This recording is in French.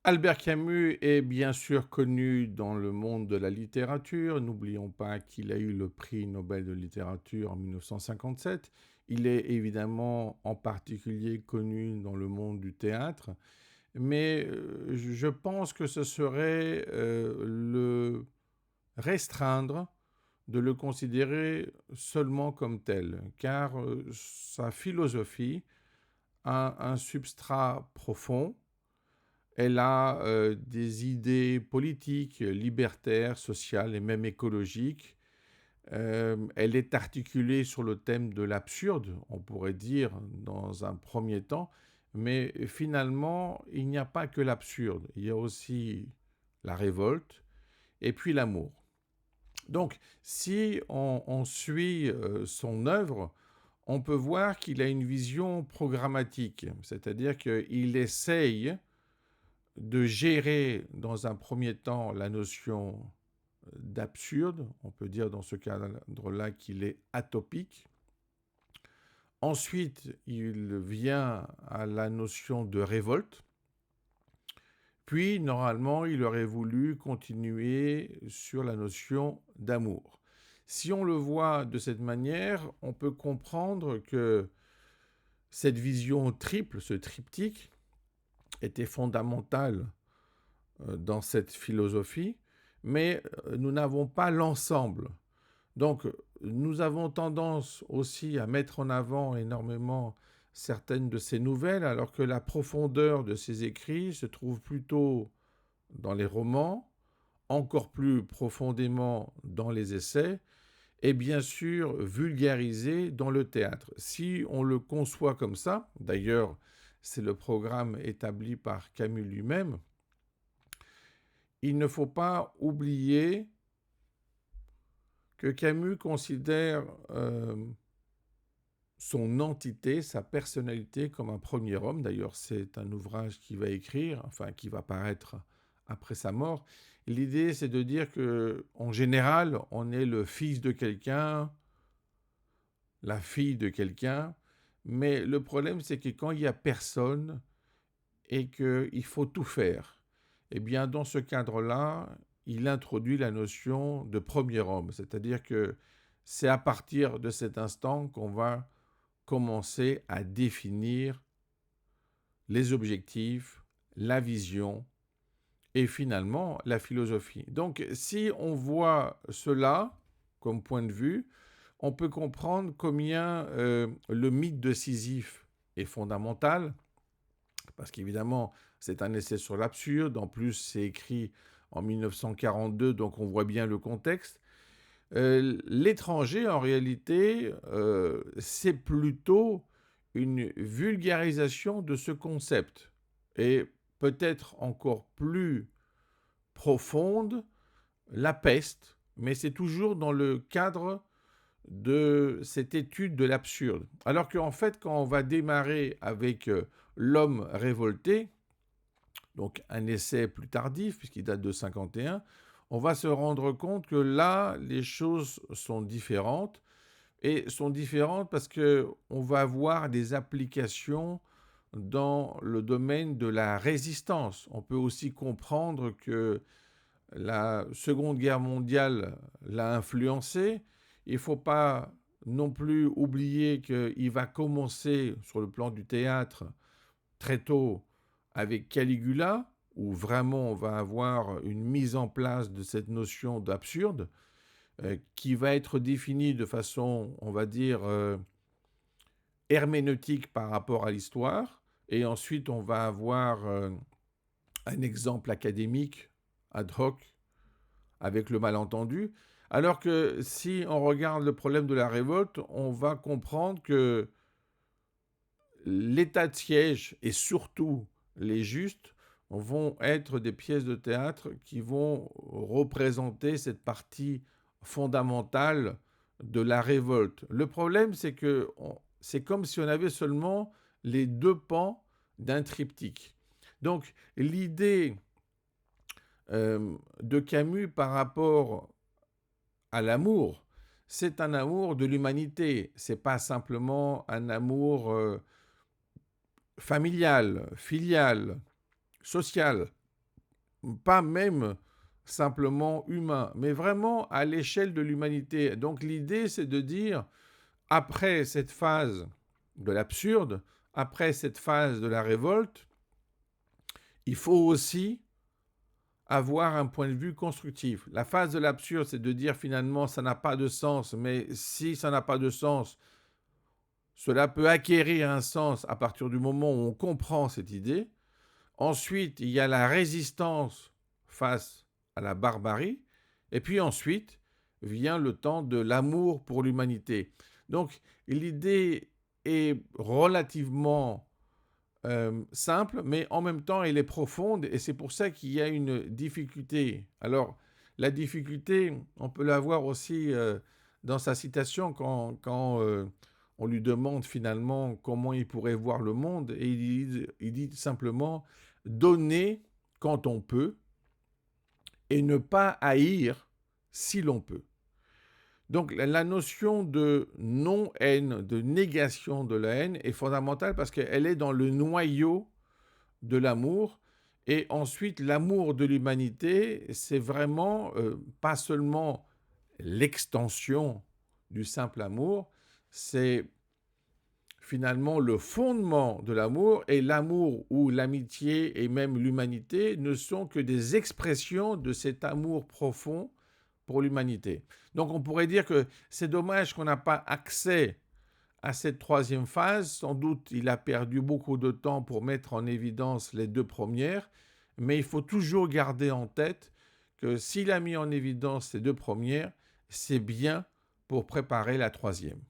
Albert Camus est bien sûr connu dans le monde de la littérature. N'oublions pas qu'il a eu le prix Nobel de littérature en 1957. Il est évidemment en particulier connu dans le monde du théâtre, mais je pense que ce serait le restreindre de le considérer seulement comme tel, car sa philosophie a un substrat profond. Elle a des idées politiques, libertaires, sociales et même écologiques. Elle est articulée sur le thème de l'absurde, on pourrait dire, dans un premier temps, mais finalement, il n'y a pas que l'absurde, il y a aussi la révolte et puis l'amour. Donc, si on suit son œuvre, on peut voir qu'il a une vision programmatique, c'est-à-dire qu'il essaye de gérer dans un premier temps la notion d'absurde. On peut dire dans ce cadre-là qu'il est atopique. Ensuite, il vient à la notion de révolte. Puis, normalement, il aurait voulu continuer sur la notion d'amour. Si on le voit de cette manière, on peut comprendre que cette vision triple, ce triptyque, était fondamentale dans cette philosophie, mais nous n'avons pas l'ensemble. Donc, nous avons tendance aussi à mettre en avant énormément certaines de ces nouvelles, alors que la profondeur de ces écrits se trouve plutôt dans les romans, encore plus profondément dans les essais, et bien sûr vulgarisée dans le théâtre. Si on le conçoit comme ça, d'ailleurs, c'est le programme établi par Camus lui-même, il ne faut pas oublier que Camus considère son entité, sa personnalité comme un premier homme. D'ailleurs, c'est un ouvrage qu'il va écrire, enfin qui va paraître après sa mort. L'idée, c'est de dire que, en général, on est le fils de quelqu'un, la fille de quelqu'un, mais le problème, c'est que quand il y a personne et qu'il faut tout faire, eh bien, dans ce cadre-là, il introduit la notion de premier homme, c'est-à-dire que c'est à partir de cet instant qu'on va commencer à définir les objectifs, la vision et finalement la philosophie. Donc, si on voit cela comme point de vue, on peut comprendre combien le mythe de Sisyphe est fondamental, parce qu'évidemment, c'est un essai sur l'absurde. En plus, c'est écrit en 1942, donc on voit bien le contexte. L'étranger, en réalité, c'est plutôt une vulgarisation de ce concept, et peut-être encore plus profonde, la peste, mais c'est toujours dans le cadre de cette étude de l'absurde. Alors qu'en fait, quand on va démarrer avec L'homme révolté, donc un essai plus tardif, puisqu'il date de 51, on va se rendre compte que là, les choses sont différentes, et sont différentes parce qu'on va avoir des applications dans le domaine de la résistance. On peut aussi comprendre que la Seconde Guerre mondiale l'a influencé. Il ne faut pas non plus oublier qu'il va commencer sur le plan du théâtre très tôt avec Caligula, où vraiment on va avoir une mise en place de cette notion d'absurde, qui va être définie de façon, on va dire, herméneutique par rapport à l'histoire. Et ensuite, on va avoir un exemple académique ad hoc avec le malentendu. Alors que si on regarde le problème de la révolte, on va comprendre que l'état de siège et surtout les justes vont être des pièces de théâtre qui vont représenter cette partie fondamentale de la révolte. Le problème, c'est que c'est comme si on avait seulement les deux pans d'un triptyque. Donc l'idée de Camus par rapport à l'amour, c'est un amour de l'humanité. C'est pas simplement un amour familial, filial, social. pas même simplement humain, mais vraiment à l'échelle de l'humanité. Donc l'idée, c'est de dire, après cette phase de l'absurde, après cette phase de la révolte, il faut aussi avoir un point de vue constructif. La phase de l'absurde, c'est de dire finalement ça n'a pas de sens, mais si ça n'a pas de sens, cela peut acquérir un sens à partir du moment où on comprend cette idée. Ensuite, il y a la résistance face à la barbarie. Et puis ensuite vient le temps de l'amour pour l'humanité. Donc l'idée est relativement simple, mais en même temps, elle est profonde et c'est pour ça qu'il y a une difficulté. Alors, la difficulté, on peut la voir aussi dans sa citation quand on lui demande finalement comment il pourrait voir le monde et il dit simplement donner quand on peut et ne pas haïr si l'on peut. Donc la notion de non-haine, de négation de la haine est fondamentale parce qu'elle est dans le noyau de l'amour. Et ensuite, l'amour de l'humanité, c'est vraiment pas seulement l'extension du simple amour, c'est finalement le fondement de l'amour. Et l'amour ou l'amitié et même l'humanité ne sont que des expressions de cet amour profond pour l'humanité. Donc on pourrait dire que c'est dommage qu'on n'a pas accès à cette troisième phase. Sans doute il a perdu beaucoup de temps pour mettre en évidence les deux premières, mais il faut toujours garder en tête que s'il a mis en évidence ces deux premières, c'est bien pour préparer la troisième.